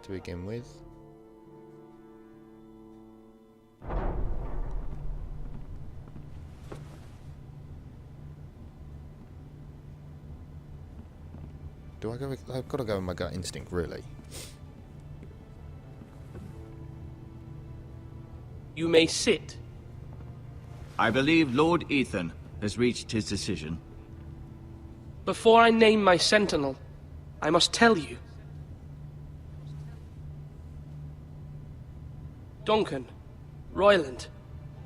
to begin with. Do I go with... I've got to go with my gut instinct, really. You may sit. I believe Lord Ethan has reached his decision. Before I name my sentinel, I must tell you. Duncan, Royland,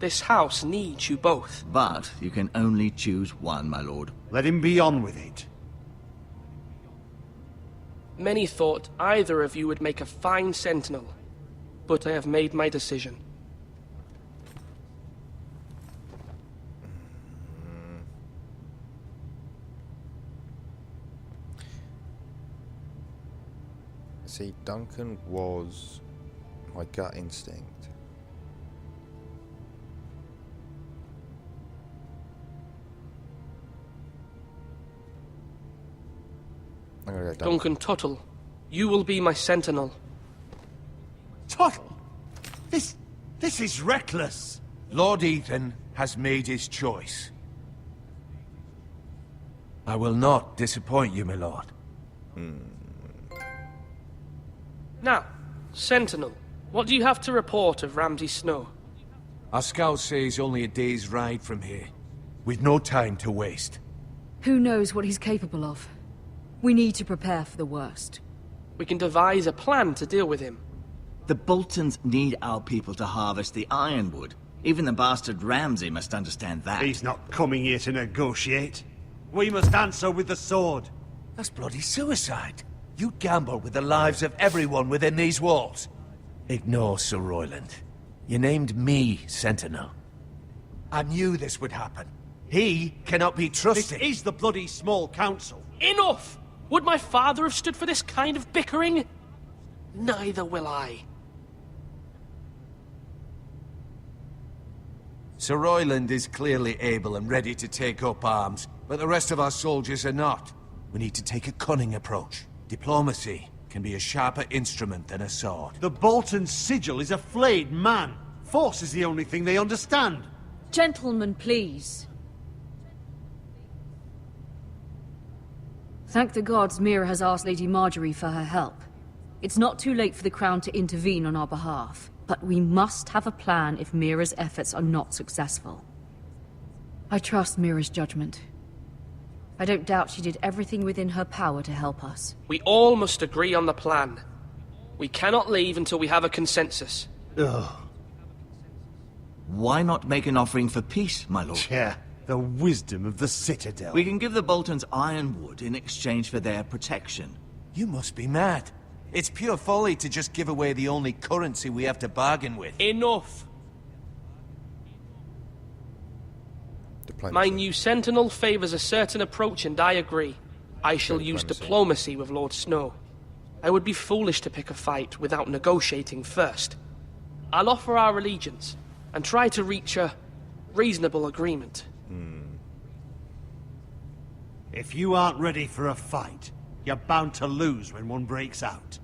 this house needs you both. But you can only choose one, my lord. Let him be on with it. Many thought either of you would make a fine sentinel, but I have made my decision. See, Duncan was my gut instinct. I'm gonna go Duncan Tuttle, you will be my sentinel. Tuttle? This is reckless. Lord Ethan has made his choice. I will not disappoint you, my lord. Now, sentinel, what do you have to report of Ramsay Snow? Our scouts say he's only a day's ride from here. We've no time to waste. Who knows what he's capable of? We need to prepare for the worst. We can devise a plan to deal with him. The Boltons need our people to harvest the ironwood. Even the bastard Ramsay must understand that. He's not coming here to negotiate. We must answer with the sword. That's bloody suicide. You gamble with the lives of everyone within these walls. Ignore Sir Royland. You named me Sentinel. I knew this would happen. He cannot be trusted. This is the bloody small council. Enough! Would my father have stood for this kind of bickering? Neither will I. Sir Royland is clearly able and ready to take up arms, but the rest of our soldiers are not. We need to take a cunning approach. Diplomacy can be a sharper instrument than a sword. The Bolton sigil is a flayed man. Force is the only thing they understand. Gentlemen, please. Thank the gods Mira has asked Lady Marjorie for her help. It's not too late for the Crown to intervene on our behalf, but we must have a plan if Mira's efforts are not successful. I trust Mira's judgment. I don't doubt she did everything within her power to help us. We all must agree on the plan. We cannot leave until we have a consensus. Ugh. Why not make an offering for peace, my lord? Yeah, the wisdom of the Citadel. We can give the Boltons ironwood in exchange for their protection. You must be mad. It's pure folly to just give away the only currency we have to bargain with. Enough! Diplomacy. My new sentinel favors a certain approach, and I agree. I shall use diplomacy with Lord Snow. I would be foolish to pick a fight without negotiating first. I'll offer our allegiance, and try to reach a reasonable agreement. If you aren't ready for a fight, you're bound to lose when one breaks out.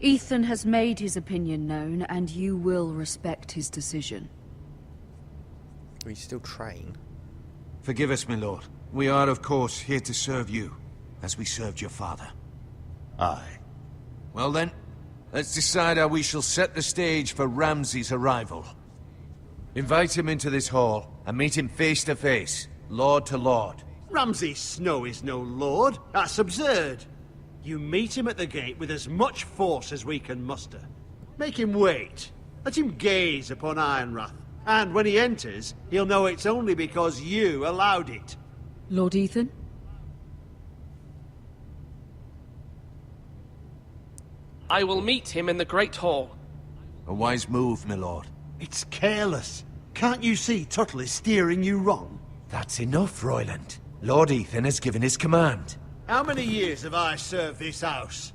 Ethan has made his opinion known, and you will respect his decision. We still train. Forgive us, my lord. We are, of course, here to serve you, as we served your father. Aye. Well then, let's decide how we shall set the stage for Ramsay's arrival. Invite him into this hall, and meet him face to face, lord to lord. Ramsay Snow is no lord. That's absurd. You meet him at the gate with as much force as we can muster. Make him wait. Let him gaze upon Ironrath. And when he enters, he'll know it's only because you allowed it. Lord Ethan? I will meet him in the Great Hall. A wise move, my lord. It's careless. Can't you see Tuttle is steering you wrong? That's enough, Royland. Lord Ethan has given his command. How many years have I served this house?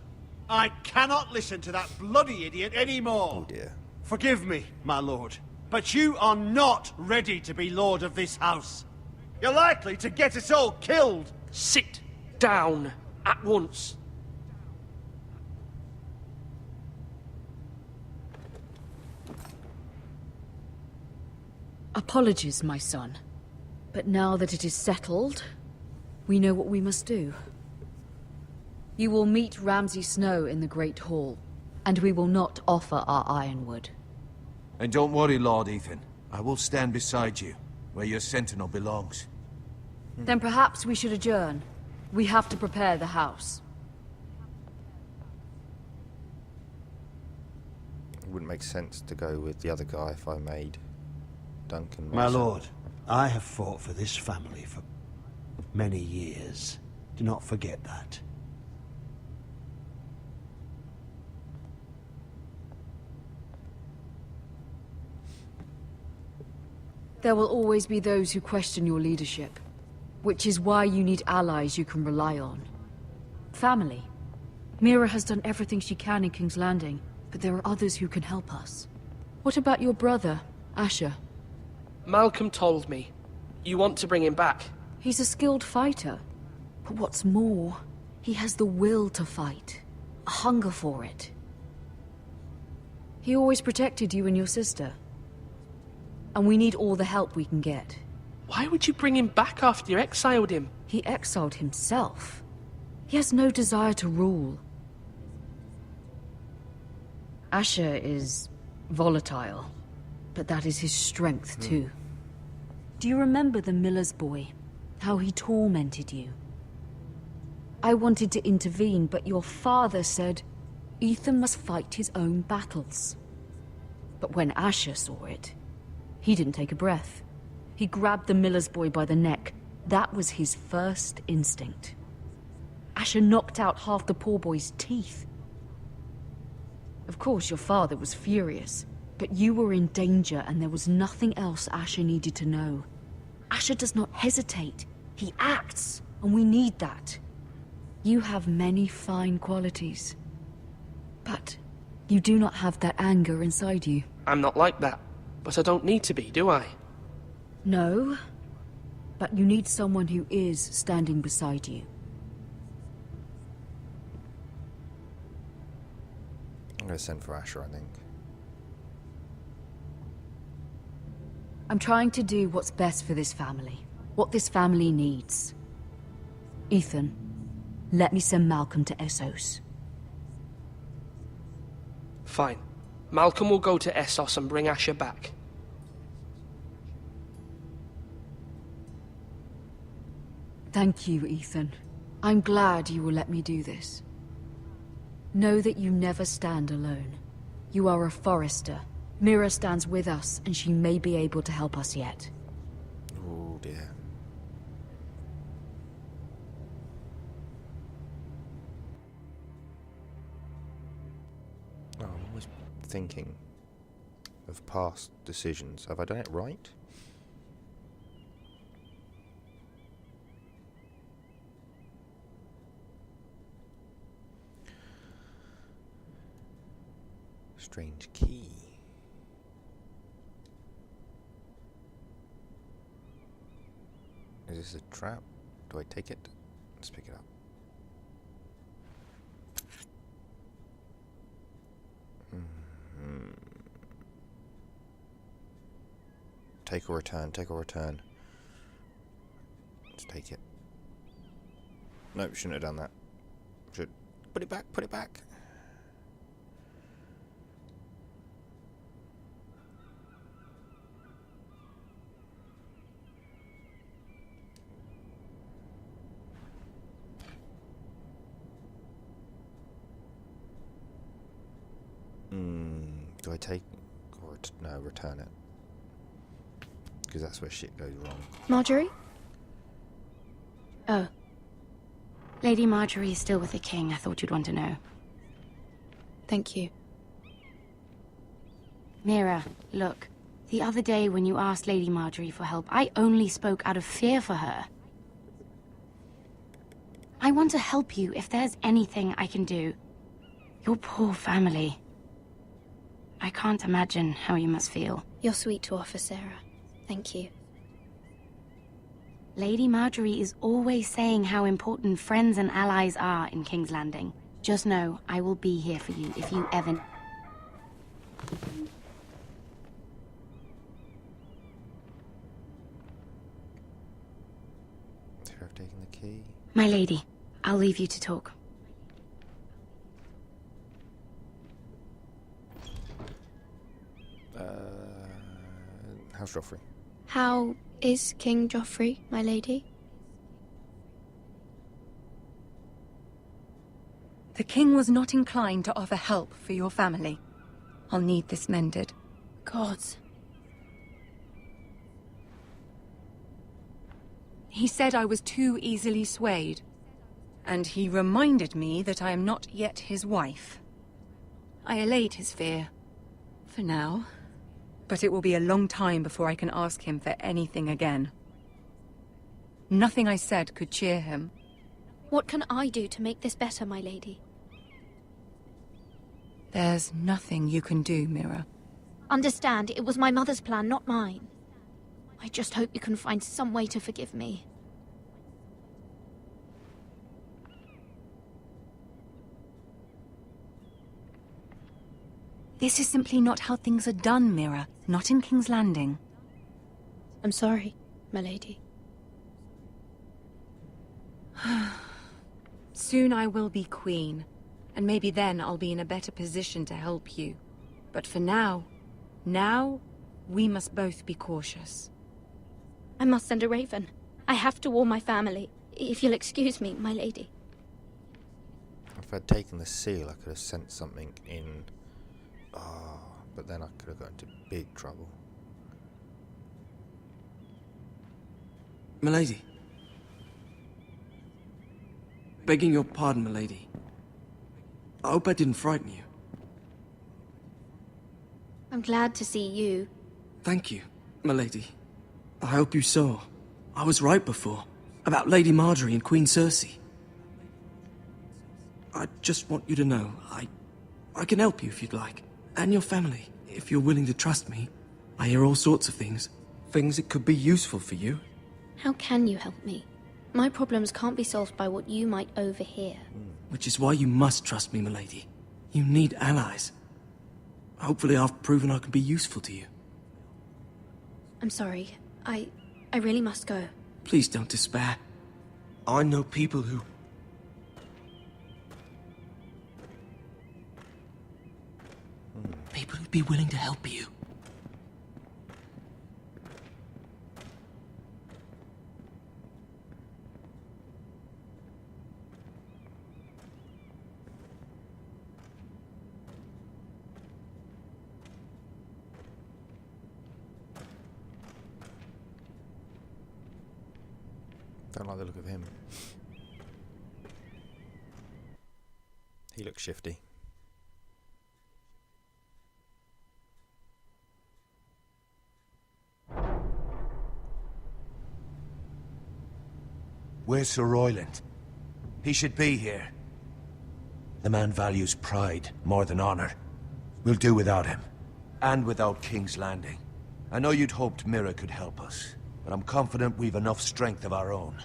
I cannot listen to that bloody idiot anymore. Oh dear. Forgive me, my lord, but you are not ready to be lord of this house. You're likely to get us all killed. Sit down at once. Apologies, my son. But now that it is settled, we know what we must do. You will meet Ramsay Snow in the Great Hall, and we will not offer our ironwood. And don't worry, Lord Ethan. I will stand beside you, where your sentinel belongs. Then perhaps we should adjourn. We have to prepare the house. It wouldn't make sense to go with the other guy if I made Duncan. My lord, I have fought for this family for many years. Do not forget that. There will always be those who question your leadership, which is why you need allies you can rely on. Family. Mira has done everything she can in King's Landing, but there are others who can help us. What about your brother, Asher? Malcolm told me. You want to bring him back? He's a skilled fighter. But what's more, he has the will to fight. A hunger for it. He always protected you and your sister. And we need all the help we can get. Why would you bring him back after you exiled him? He exiled himself. He has no desire to rule. Asher is volatile, but that is his strength too. Do you remember the miller's boy? How he tormented you? I wanted to intervene, but your father said Ethan must fight his own battles. But when Asher saw it, he didn't take a breath. He grabbed the miller's boy by the neck. That was his first instinct. Asher knocked out half the poor boy's teeth. Of course, your father was furious, but you were in danger and there was nothing else Asher needed to know. Asher does not hesitate. He acts, and we need that. You have many fine qualities, but you do not have that anger inside you. I'm not like that, but I don't need to be, do I? No, but you need someone who is standing beside you. I'm going to send for Asher, I think. I'm trying to do what's best for this family. What this family needs. Ethan, let me send Malcolm to Essos. Fine. Malcolm will go to Essos and bring Asher back. Thank you, Ethan. I'm glad you will let me do this. Know that you never stand alone. You are a Forrester. Mira stands with us, and she may be able to help us yet. Oh dear. Oh, I'm always thinking of past decisions. Have I done it right? Strange key. Is this a trap? Do I take it? Let's pick it up. Take or return, take or return. Let's take it. Nope, shouldn't have done that. Should put it back, put it back. Do I take or no, return it? Because that's where shit goes wrong. Marjorie? Oh. Lady Marjorie is still with the king. I thought you'd want to know. Thank you. Mira, look. The other day when you asked Lady Marjorie for help, I only spoke out of fear for her. I want to help you if there's anything I can do. Your poor family. I can't imagine how you must feel. You're sweet to offer, Sarah. Thank you. Lady Marjorie is always saying how important friends and allies are in King's Landing. Just know, I will be here for you if you ever... key. My lady, I'll leave you to talk. House Joffrey. How is King Joffrey, my lady? The king was not inclined to offer help for your family. I'll need this mended. Gods. He said I was too easily swayed. And he reminded me that I am not yet his wife. I allayed his fear. For now. But it will be a long time before I can ask him for anything again. Nothing I said could cheer him. What can I do to make this better, my lady? There's nothing you can do, Mira. Understand, it was my mother's plan, not mine. I just hope you can find some way to forgive me. This is simply not how things are done, Mira. Not in King's Landing. I'm sorry, my lady. Soon I will be queen, and maybe then I'll be in a better position to help you. But for now, we must both be cautious. I must send a raven. I have to warn my family. If you'll excuse me, my lady. If I'd taken the seal, I could have sent something in. Oh, but then I could have got into big trouble. Milady. Begging your pardon, milady. I hope I didn't frighten you. I'm glad to see you. Thank you, milady. I hope you saw. I was right before. About Lady Marjorie and Queen Cersei. I just want you to know, I can help you if you'd like. And your family, if you're willing to trust me. I hear all sorts of things. Things that could be useful for you. How can you help me? My problems can't be solved by what you might overhear. Which is why you must trust me, milady. You need allies. Hopefully I've proven I can be useful to you. I'm sorry. I really must go. Please don't despair. I know people who... People who'd be willing to help you. Don't like the look of him. He looks shifty. Where's Sir Royland? He should be here. The man values pride more than honor. We'll do without him. And without King's Landing. I know you'd hoped Mira could help us, but I'm confident we've enough strength of our own.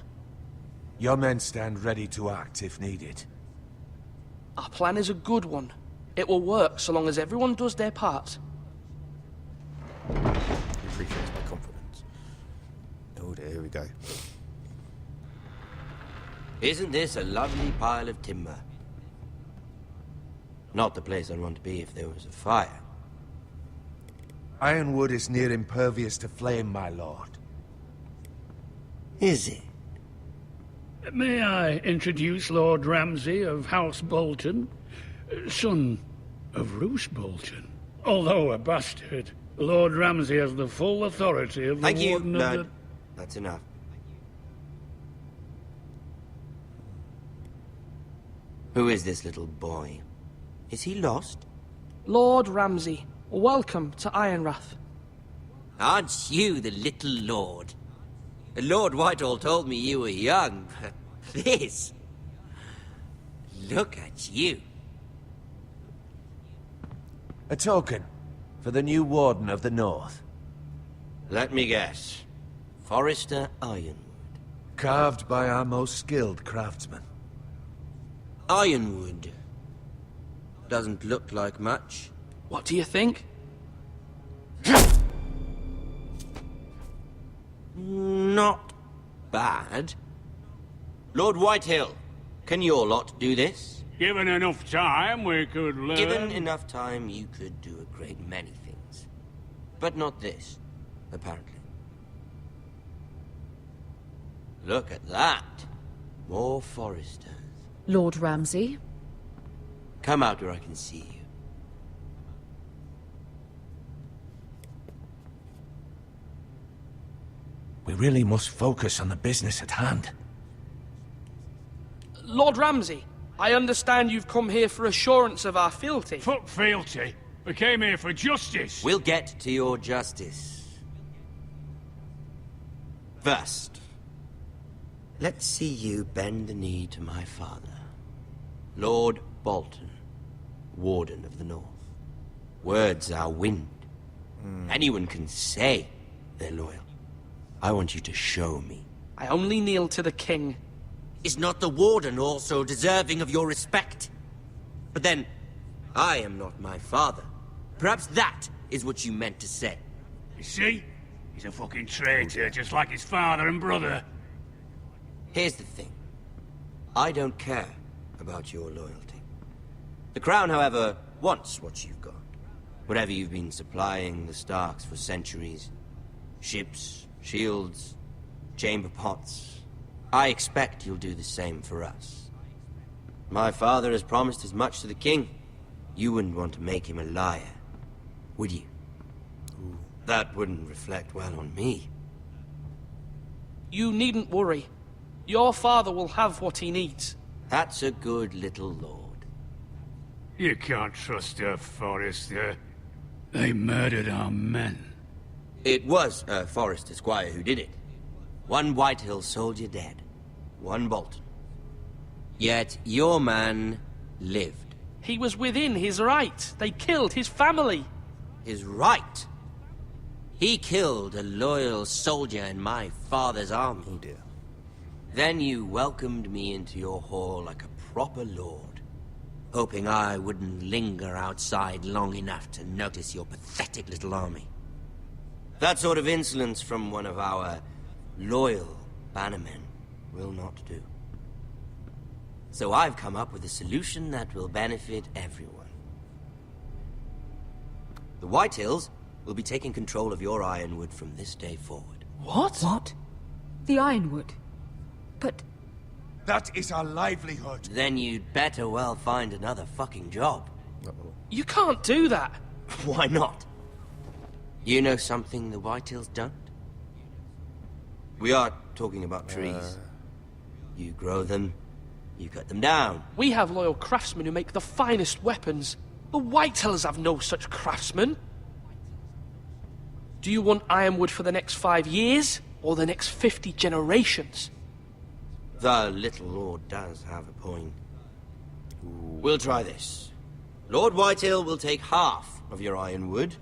Your men stand ready to act if needed. Our plan is a good one. It will work so long as everyone does their part. He appreciates my confidence. Oh dear, here we go. Isn't this a lovely pile of timber? Not the place I'd want to be if there was a fire. Ironwood is near impervious to flame, my lord. Is it? May I introduce Lord Ramsay of House Bolton, son of Roose Bolton. Although a bastard, Lord Ramsay has the full authority of the Thank you, Warden of Lord. the... That's enough. Who is this little boy? Is he lost? Lord Ramsay, welcome to Ironrath. Aren't you the little lord? Lord Whitehall told me you were young, but this... Look at you. A token for the new Warden of the North. Let me guess. Forrester Ironwood. Carved by our most skilled craftsmen. Ironwood. Doesn't look like much. What do you think? Not bad. Lord Whitehill, can your lot do this? Given enough time, we could learn... Given enough time, you could do a great many things. But not this, apparently. Look at that. More foresters. Lord Ramsay? Come out where I can see you. We really must focus on the business at hand. Lord Ramsay, I understand you've come here for assurance of our fealty. Fuck fealty. We came here for justice. We'll get to your justice. First, let's see you bend the knee to my father, Lord Bolton, Warden of the North. Words are wind. Anyone can say they're loyal. I want you to show me. I only kneel to the king. Is not the Warden also deserving of your respect? But then, I am not my father. Perhaps that is what you meant to say. You see? He's a fucking traitor, just like his father and brother. Here's the thing. I don't care about your loyalty. The Crown, however, wants what you've got. Whatever you've been supplying the Starks for centuries. Ships, shields, chamber pots. I expect you'll do the same for us. My father has promised as much to the king. You wouldn't want to make him a liar, would you? That wouldn't reflect well on me. You needn't worry. Your father will have what he needs. That's a good little lord. You can't trust a Forrester. They murdered our men. It was a Forrester squire who did it. One Whitehill soldier dead. One Bolton. Yet your man lived. He was within his right. They killed his family. His right? He killed a loyal soldier in my father's army. Oh dear. Then you welcomed me into your hall like a proper lord, hoping I wouldn't linger outside long enough to notice your pathetic little army. That sort of insolence from one of our loyal bannermen will not do. So I've come up with a solution that will benefit everyone. The Whitehills will be taking control of your Ironwood from this day forward. What? What? The Ironwood? But... That is our livelihood. Then you'd better well find another fucking job. You can't do that. Why not? You know something the Whitehills don't? We are talking about trees. You grow them, you cut them down. We have loyal craftsmen who make the finest weapons. The Whitehills have no such craftsmen. Do you want Ironwood for the next 5 years, or the next 50 generations? The little lord does have a point. We'll try this. Lord Whitehill will take half of your Ironwood,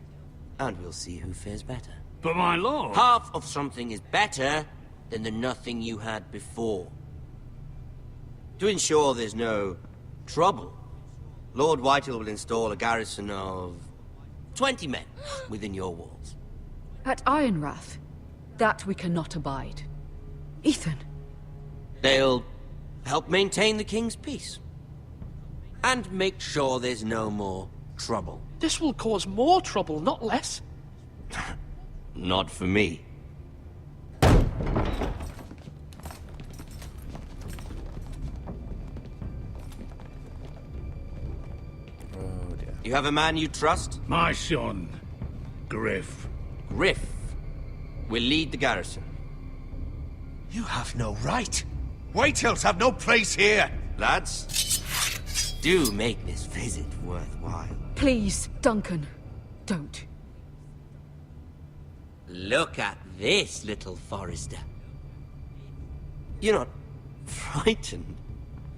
and we'll see who fares better. But my lord... Half of something is better than the nothing you had before. To ensure there's no trouble, Lord Whitehill will install a garrison of 20 men within your walls. At Ironrath? That we cannot abide. Ethan. They'll help maintain the king's peace. And make sure there's no more trouble. This will cause more trouble, not less. Not for me. Oh dear. You have a man you trust? My son, Griff. Griff will lead the garrison. You have no right. Whitehills have no place here. Lads, do make this visit worthwhile. Please, Duncan. Don't. Look at this, little Forrester. You're not frightened,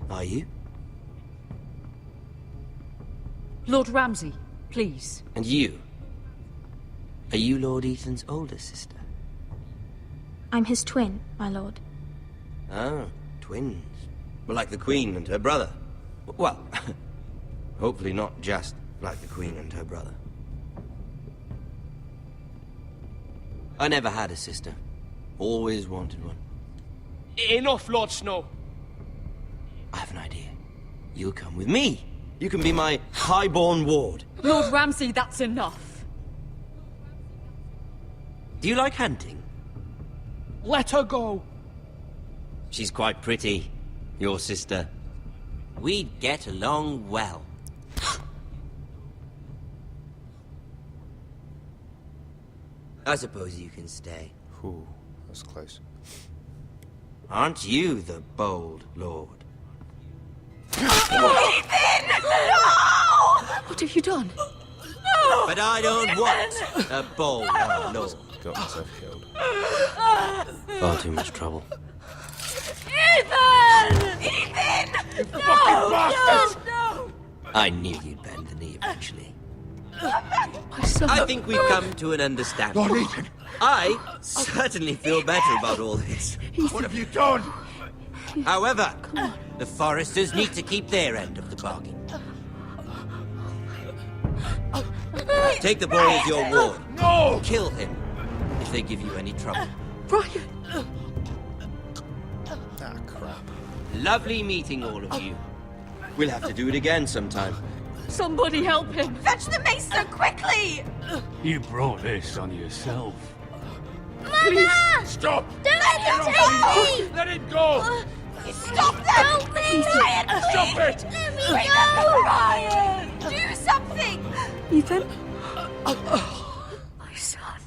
are you? Lord Ramsay, please. And you? Are you Lord Ethan's older sister? I'm his twin, my lord. Ah, twins. Well, like the Queen and her brother. Well, hopefully not just like the Queen and her brother. I never had a sister. Always wanted one. Enough, Lord Snow. you'll come with me. You can be my highborn ward. Lord Ramsay, that's enough. Do you like hunting? Let her go. She's quite pretty, your sister. We'd get along well. I suppose you can stay. Ooh, that's close. Aren't you the bold lord? Ethan! No! What have you done? No! But I don't want a bold lord. Got myself killed. Far too much trouble. Ethan! Ethan! You fucking bastard! No! I knew you'd bend the knee eventually. My son. I think we've come to an understanding. Lord Ethan! I certainly feel better about all this. What have you done? However, the Foresters need to keep their end of the bargain. Take the boy as your ward. No! Kill him if they give you any trouble. Brian! Ah, crap. Lovely meeting all of you. We'll have to do it again sometime. Somebody help him! Fetch the maester quickly! You brought this on yourself. Mama! Stop! Don't let him take me! Let it go! Stop them! Help me! Ryan, Stop please! it! Let me Remember go! Ryan! Do something! Ethan? My son.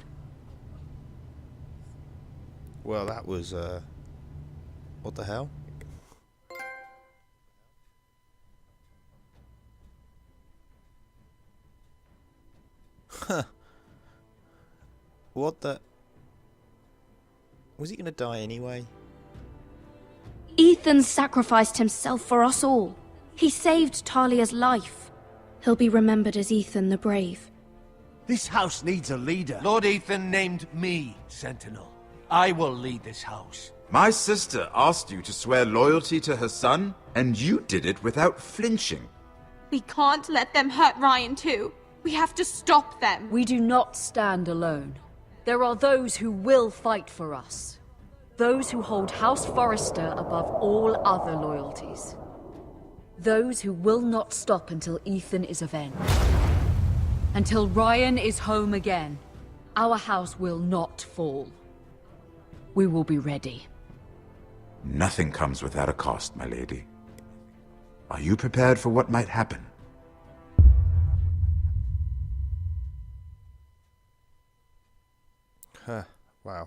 Well, that was, what the hell? Huh. What the... Was he gonna die anyway? Ethan sacrificed himself for us all. He saved Talia's life. He'll be remembered as Ethan the Brave. This house needs a leader. Lord Ethan named me Sentinel. I will lead this house. My sister asked you to swear loyalty to her son, and you did it without flinching. We can't let them hurt Ryan too. We have to stop them. We do not stand alone. There are those who will fight for us. Those who hold House Forrester above all other loyalties. Those who will not stop until Ethan is avenged. Until Ryan is home again, our house will not fall. We will be ready. Nothing comes without a cost, my lady. Are you prepared for what might happen? Huh. Wow.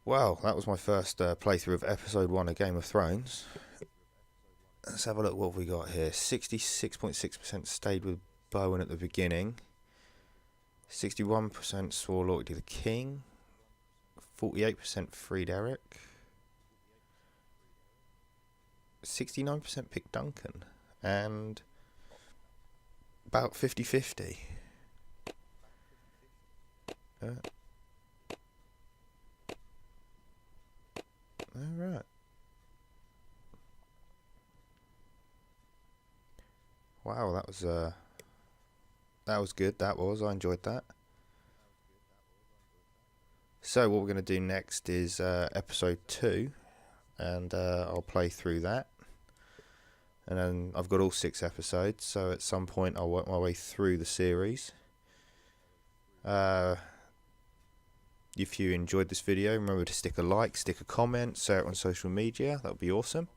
Well, that was my first playthrough of episode 1 of Game of Thrones. Let's have a look what we got here. 66.6% stayed with Bowen at the beginning. 61% swore loyalty to the king. 48% freed Eric. 69% picked Duncan. And about 50-50. Alright. Wow, that was good. That was. I enjoyed that. So what we're going to do next is episode 2, and I'll play through that. And then I've got all 6 episodes, so at some point I'll work my way through the series. If you enjoyed this video, remember to stick a like, stick a comment, share it on social media. That would be awesome.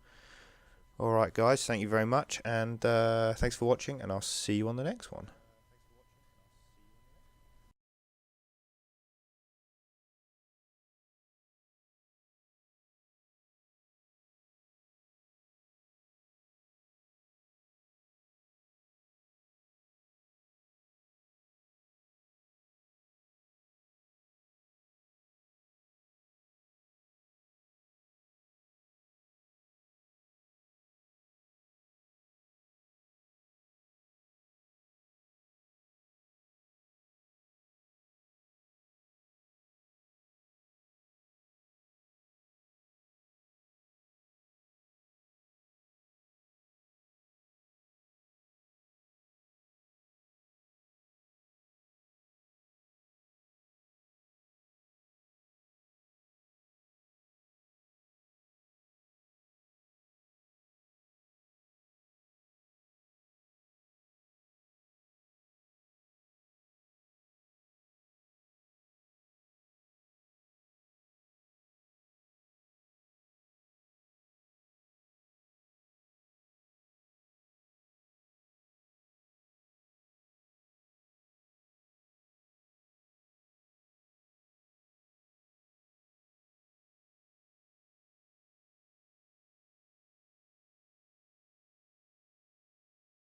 Alright guys, thank you very much, and thanks for watching, and I'll see you on the next one.